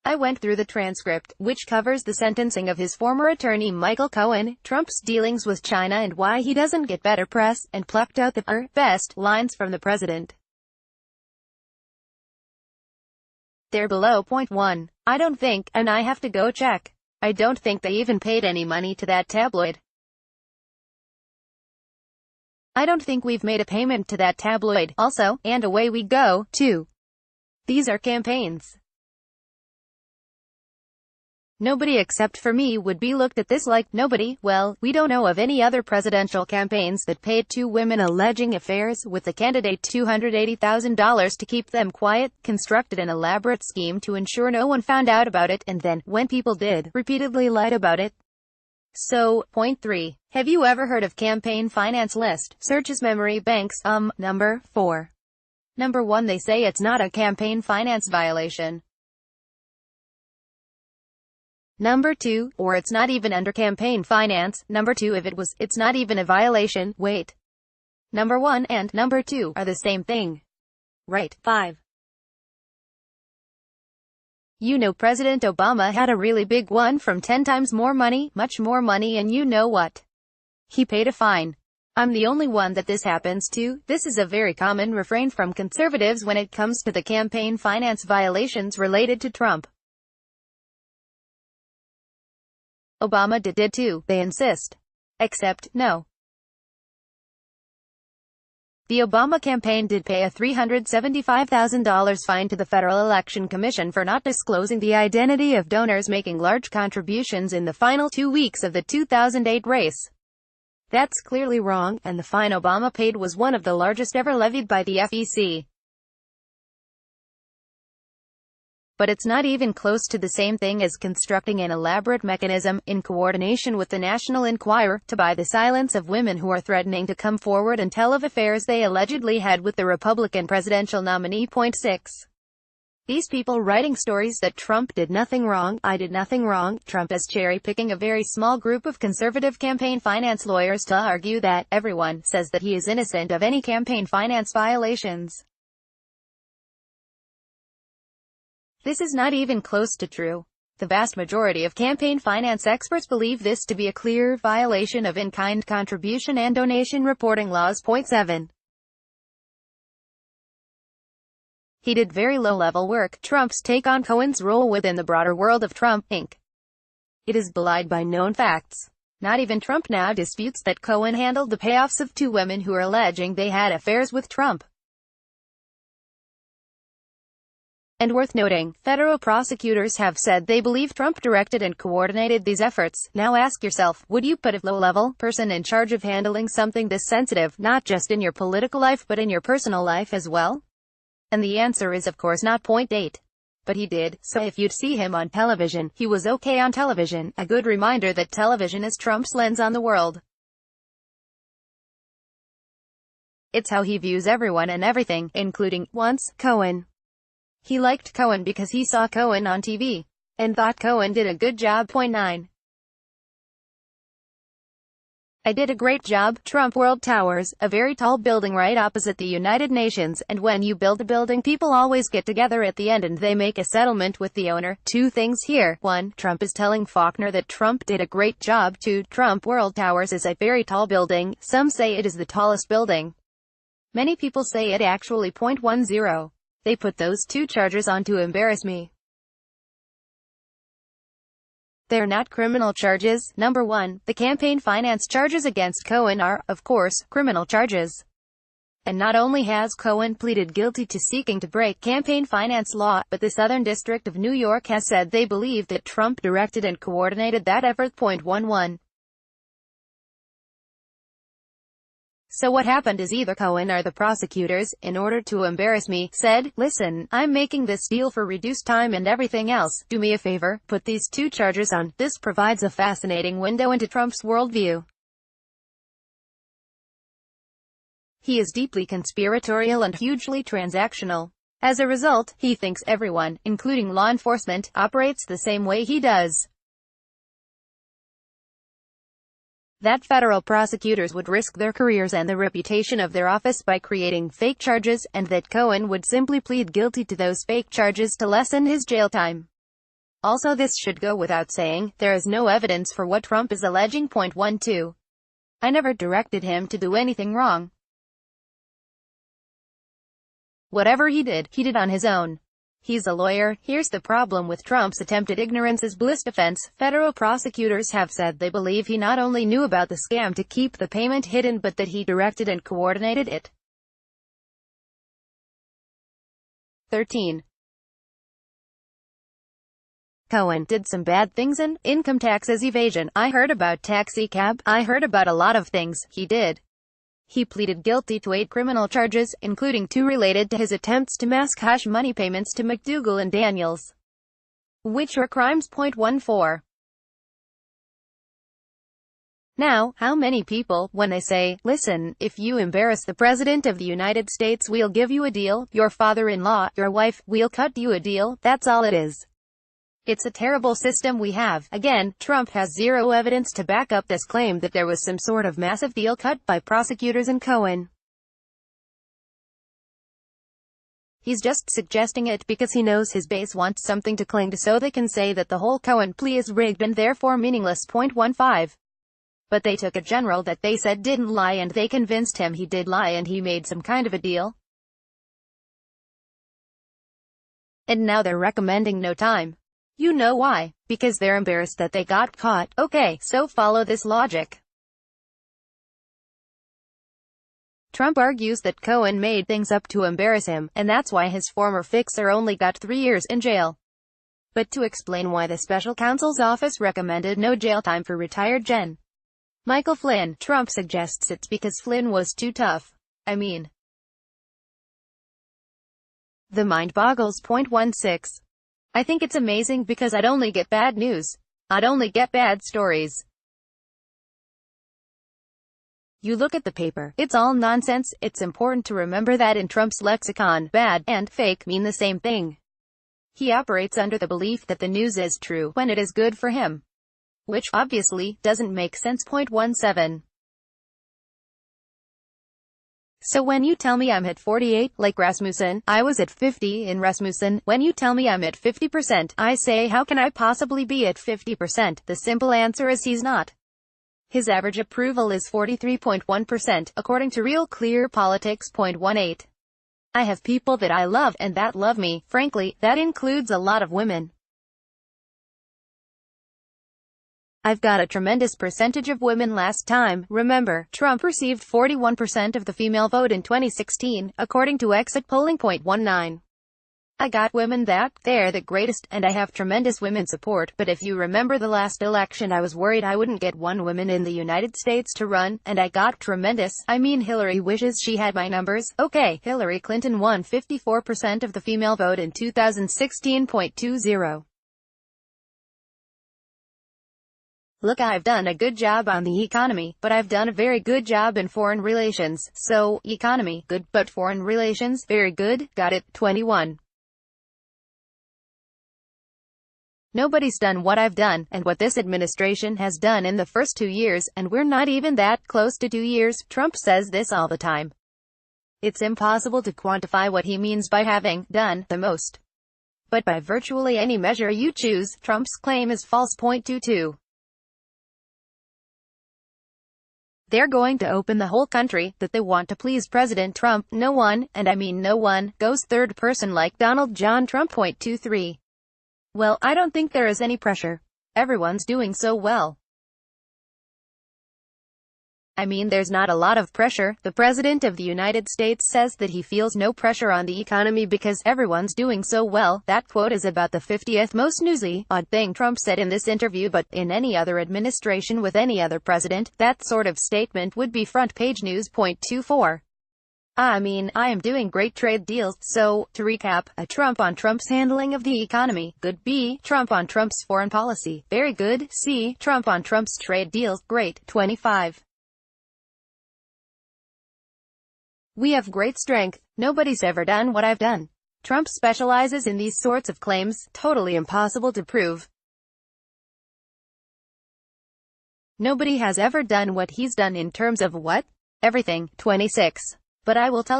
I went through the transcript, which covers the sentencing of his former attorney Michael Cohen, Trump's dealings with China and why he doesn't get better press, and plucked out the best lines from the president. They're below point 1. I don't think, and I have to go check. I don't think they even paid any money to that tabloid. I don't think we've made a payment to that tabloid, also, and away we go, too. These are campaigns. Nobody except for me would be looked at this like, nobody. Well, we don't know of any other presidential campaigns that paid two women alleging affairs with the candidate $280,000 to keep them quiet, constructed an elaborate scheme to ensure no one found out about it, and then, when people did, repeatedly lied about it. So, point 3. Have you ever heard of campaign finance list? Searches memory banks. Number 4. Number 1, they say it's not a campaign finance violation. Number 2, or it's not even under campaign finance. Number 2, if it was, it's not even a violation. Wait. Number 1 and number 2 are the same thing. Right. 5. You know President Obama had a really big one from 10 times more money, much more money, and you know what? He paid a fine. I'm the only one that this happens to. This is a very common refrain from conservatives when it comes to the campaign finance violations related to Trump. Obama did too, they insist. Except, no. The Obama campaign did pay a $375,000 fine to the Federal Election Commission for not disclosing the identity of donors making large contributions in the final 2 weeks of the 2008 race. That's clearly wrong, and the fine Obama paid was one of the largest ever levied by the FEC. But it's not even close to the same thing as constructing an elaborate mechanism, in coordination with the National Enquirer, to buy the silence of women who are threatening to come forward and tell of affairs they allegedly had with the Republican presidential nominee. Point 6. These people writing stories that Trump did nothing wrong, I did nothing wrong, Trump is cherry-picking a very small group of conservative campaign finance lawyers to argue that everyone says that he is innocent of any campaign finance violations. This is not even close to true. The vast majority of campaign finance experts believe this to be a clear violation of in-kind contribution and donation reporting laws. Point 7. He did very low-level work. Trump's take on Cohen's role within the broader world of Trump, Inc. It is belied by known facts. Not even Trump now disputes that Cohen handled the payoffs of two women who are alleging they had affairs with Trump. And worth noting, federal prosecutors have said they believe Trump directed and coordinated these efforts. Now ask yourself, would you put a low-level person in charge of handling something this sensitive, not just in your political life but in your personal life as well? And the answer is of course not. Point 8. But he did, so if you'd see him on television, he was okay on television, a good reminder that television is Trump's lens on the world. It's how he views everyone and everything, including, once, Cohen. He liked Cohen because he saw Cohen on TV, and thought Cohen did a good job. Point 9. I did a great job. Trump World Towers, a very tall building right opposite the United Nations, and when you build a building people always get together at the end and they make a settlement with the owner. Two things here. 1. Trump is telling Faulkner that Trump did a great job. 2. Trump World Towers is a very tall building. Some say it is the tallest building. Many people say it actually. Point 10. They put those two charges on to embarrass me. They're not criminal charges. Number 1, the campaign finance charges against Cohen are, of course, criminal charges. And not only has Cohen pleaded guilty to seeking to break campaign finance law, but the Southern District of New York has said they believe that Trump directed and coordinated that effort. Point 11. So what happened is either Cohen or the prosecutors, in order to embarrass me, said, listen, I'm making this deal for reduced time and everything else. Do me a favor, put these two charges on. This provides a fascinating window into Trump's worldview. He is deeply conspiratorial and hugely transactional. As a result, he thinks everyone, including law enforcement, operates the same way he does. That federal prosecutors would risk their careers and the reputation of their office by creating fake charges, and that Cohen would simply plead guilty to those fake charges to lessen his jail time. Also, this should go without saying, there is no evidence for what Trump is alleging. Point 12. I never directed him to do anything wrong. Whatever he did on his own. He's a lawyer. Here's the problem with Trump's attempted ignorance is bliss defense. Federal prosecutors have said they believe he not only knew about the scam to keep the payment hidden but that he directed and coordinated it. 13. Cohen did some bad things in income taxes evasion. I heard about taxi cab. I heard about a lot of things he did. He pleaded guilty to 8 criminal charges, including 2 related to his attempts to mask hush money payments to McDougal and Daniels, which were crimes. Point 14. Now, how many people, when they say, listen, if you embarrass the President of the United States we'll give you a deal, your father-in-law, your wife, we'll cut you a deal, that's all it is. It's a terrible system we have. Again, Trump has zero evidence to back up this claim that there was some sort of massive deal cut by prosecutors and Cohen. He's just suggesting it because he knows his base wants something to cling to so they can say that the whole Cohen plea is rigged and therefore meaningless. Point 15. But they took a general that they said didn't lie and they convinced him he did lie and he made some kind of a deal. And now they're recommending no time. You know why? Because they're embarrassed that they got caught. Okay, so follow this logic. Trump argues that Cohen made things up to embarrass him, and that's why his former fixer only got 3 years in jail. But to explain why the special counsel's office recommended no jail time for retired Gen. Michael Flynn, Trump suggests it's because Flynn was too tough. I mean, the mind boggles. Point 16. I think it's amazing because I'd only get bad news. I'd only get bad stories. You look at the paper, it's all nonsense. It's important to remember that in Trump's lexicon, bad and fake mean the same thing. He operates under the belief that the news is true when it is good for him. Which, obviously, doesn't make sense. Point 17. So when you tell me I'm at 48, like Rasmussen, I was at 50 in Rasmussen. When you tell me I'm at 50%, I say how can I possibly be at 50%? The simple answer is he's not. His average approval is 43.1%, according to Real Clear Politics. Point 18. I have people that I love, and that love me. Frankly, that includes a lot of women. I've got a tremendous percentage of women. Last time, remember, Trump received 41% of the female vote in 2016, according to exit polling. Point 19. I got women that, they're the greatest, and I have tremendous women support, but if you remember the last election I was worried I wouldn't get one woman in the United States to run, and I got tremendous. I mean Hillary wishes she had my numbers. Okay, Hillary Clinton won 54% of the female vote in 2016. Point 20. Look, I've done a good job on the economy, but I've done a very good job in foreign relations. So, economy, good, but foreign relations, very good, got it. 21. Nobody's done what I've done, and what this administration has done in the first 2 years, and we're not even that close to 2 years. Trump says this all the time. It's impossible to quantify what he means by having done the most. But by virtually any measure you choose, Trump's claim is false. Point 22. They're going to open the whole country, that they want to please President Trump. No one, and I mean no one, goes third person like Donald John Trump. Point 23. Well, I don't think there is any pressure. Everyone's doing so well. I mean, there's not a lot of pressure. The President of the United States says that he feels no pressure on the economy because everyone's doing so well. That quote is about the 50th most newsy, odd thing Trump said in this interview, but in any other administration with any other president, that sort of statement would be front page news. Point 24. I mean, I am doing great trade deals. So, to recap, A. Trump on Trump's handling of the economy, good. B. Trump on Trump's foreign policy, very good. C. Trump on Trump's trade deals, great. 25. We have great strength. Nobody's ever done what I've done. Trump specializes in these sorts of claims, totally impossible to prove. Nobody has ever done what he's done in terms of what? Everything. 26. But I will tell